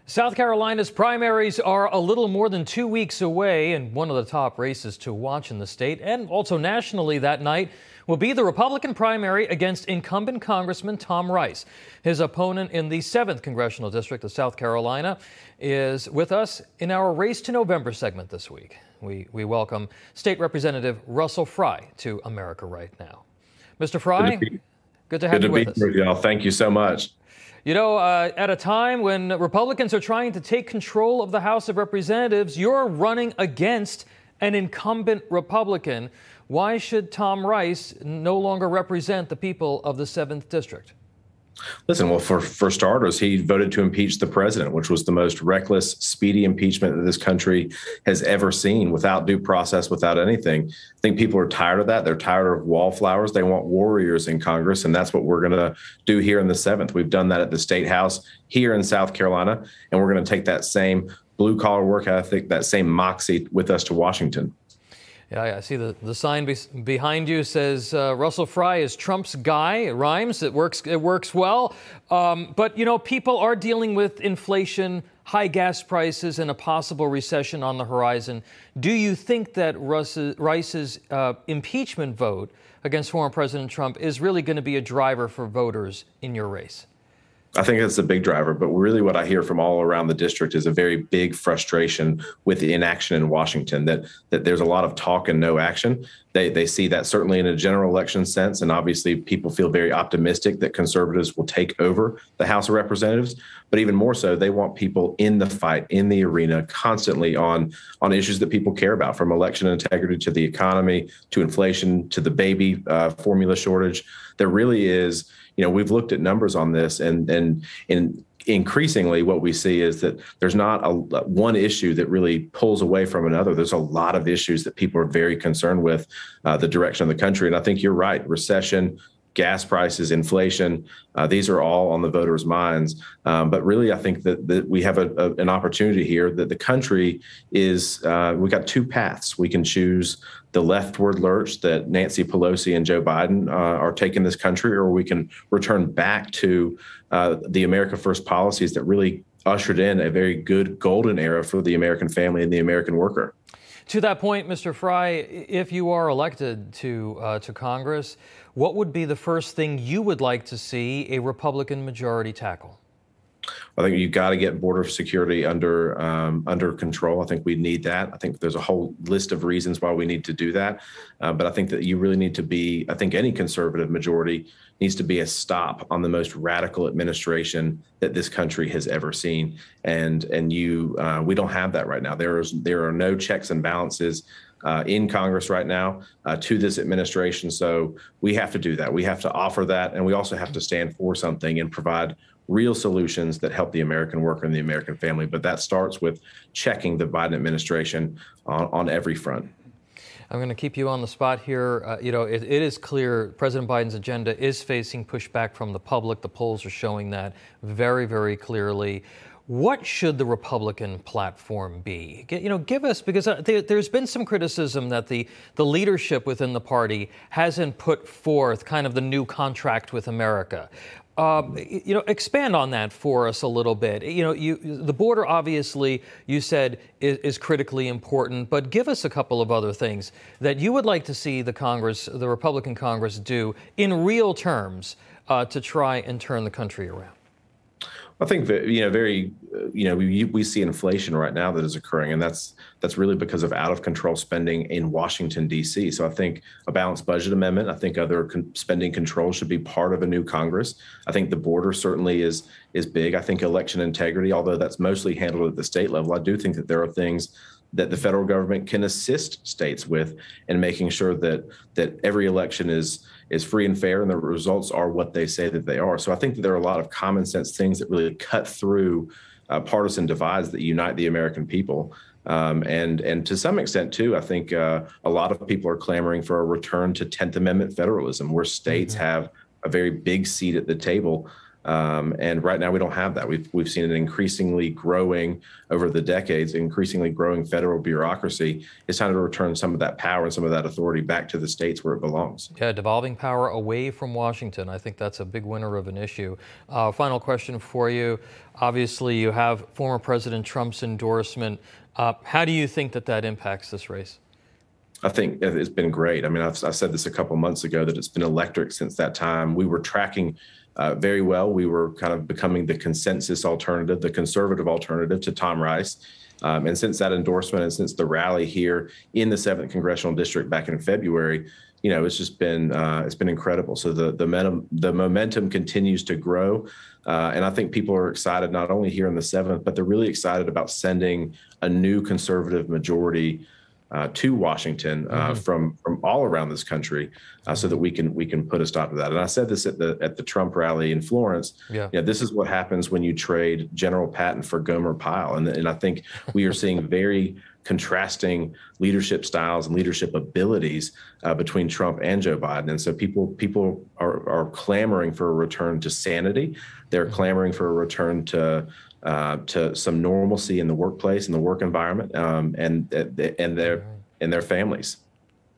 South Carolina's primaries are a little more than 2 weeks away, and one of the top races to watch in the state and also nationally that night will be the Republican primary against incumbent Congressman Tom Rice. His opponent in the 7th Congressional District of South Carolina is with us in our Race to November segment this week. We welcome State Representative Russell Fry to America Right Now. Mr. Fry, good to have you with us. Good to be here, y'all. Thank you so much. You know, at a time when Republicans are trying to take control of the House of Representatives, you're running against an incumbent Republican. Why should Tom Rice no longer represent the people of the 7th District? Listen, well, for starters, he voted to impeach the president, which was the most reckless, speedy impeachment that this country has ever seen, without due process, without anything. I think people are tired of that. They're tired of wallflowers. They want warriors in Congress, and that's what we're going to do here in the 7th. We've done that at the State House here in South Carolina, and we're going to take that same blue-collar work ethic, that same moxie with us to Washington. Yeah, I see the sign behind you says Russell Fry is Trump's guy. It rhymes. It works well. But, you know, people are dealing with inflation, high gas prices, and a possible recession on the horizon. Do you think that Rice's impeachment vote against former President Trump is really going to be a driver for voters in your race? I think it's a big driver, but really what I hear from all around the district is a very big frustration with the inaction in Washington, that there's a lot of talk and no action. They see that certainly in a general election sense, and obviously people feel very optimistic that conservatives will take over the House of Representatives. But even more so, they want people in the fight, in the arena, constantly on issues that people care about, from election integrity to the economy, to inflation, to the baby formula shortage. There really is, you know, we've looked at numbers on this, and increasingly what we see is that there's not one issue that really pulls away from another. There's a lot of issues that people are very concerned with, the direction of the country. And I think you're right. Recession, gas prices, inflation, these are all on the voters' minds. But really, I think that we have an opportunity here, that the country is, we've got two paths. We can choose the leftward lurch that Nancy Pelosi and Joe Biden are taking this country, or we can return back to the America First policies that really ushered in a very good golden era for the American family and the American worker. To that point, Mr. Fry, if you are elected to Congress, what would be the first thing you would like to see a Republican majority tackle? I think you've got to get border security under control. I think we need that. I think there's a whole list of reasons why we need to do that. But I think that you really need to be, I think any conservative majority needs to be a stop on the most radical administration that this country has ever seen. And we don't have that right now. There are no checks and balances in Congress right now to this administration. So we have to do that. We have to offer that. And we also have to stand for something and provide real solutions that help the American worker and the American family. But that starts with checking the Biden administration on every front. I'm going to keep you on the spot here. You know, it is clear President Biden's agenda is facing pushback from the public. The polls are showing that very, very clearly. What should the Republican platform be? You know, give us, because there's been some criticism that the leadership within the party hasn't put forth kind of the new contract with America. You know, expand on that for us a little bit. You know, the border, obviously, you said is critically important, but give us a couple of other things that you would like to see the Republican Congress do in real terms to try and turn the country around. I think that, we see inflation right now that is occurring, and that's really because of out of control spending in Washington, D.C. So I think a balanced budget amendment, I think other spending control should be part of a new Congress. I think the border certainly is big. I think election integrity, although that's mostly handled at the state level, I do think that there are things that the federal government can assist states with in making sure that every election is free and fair and the results are what they say that they are. So I think that there are a lot of common sense things that really cut through partisan divides that unite the American people. And to some extent, too, I think a lot of people are clamoring for a return to 10th Amendment federalism, where states have a very big seat at the table And right now we don't have that. We've seen an increasingly growing over the decades, increasingly growing federal bureaucracy. It's time to return some of that power and some of that authority back to the states where it belongs. Yeah, devolving power away from Washington. I think that's a big winner of an issue. Final question for you. Obviously, you have former President Trump's endorsement. How do you think that impacts this race? I think it's been great. I mean, I said this a couple months ago that it's been electric since that time. We were tracking very well. We were kind of becoming the consensus alternative, the conservative alternative to Tom Rice. And since that endorsement and since the rally here in the 7th Congressional District back in February, it's just been incredible. So the momentum continues to grow. And I think people are excited not only here in the 7th, but they're really excited about sending a new conservative majority to Washington from all around this country, so that we can put a stop to that. And I said this at the Trump rally in Florence. Yeah, this is what happens when you trade General Patton for Gomer Pyle, and I think we are seeing very contrasting leadership styles and leadership abilities between Trump and Joe Biden. And so people are clamoring for a return to sanity. They're clamoring for a return to some normalcy in the workplace, in the work environment, and their families.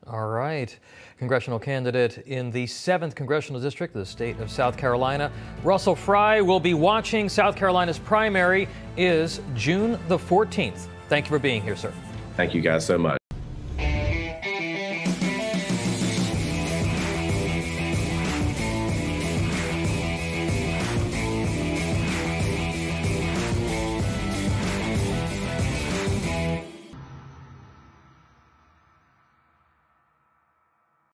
All right. Congressional candidate in the 7th Congressional District of the state of South Carolina, Russell Fry, will be watching. South Carolina's primary is June the 14th. Thank you for being here, sir. Thank you guys so much.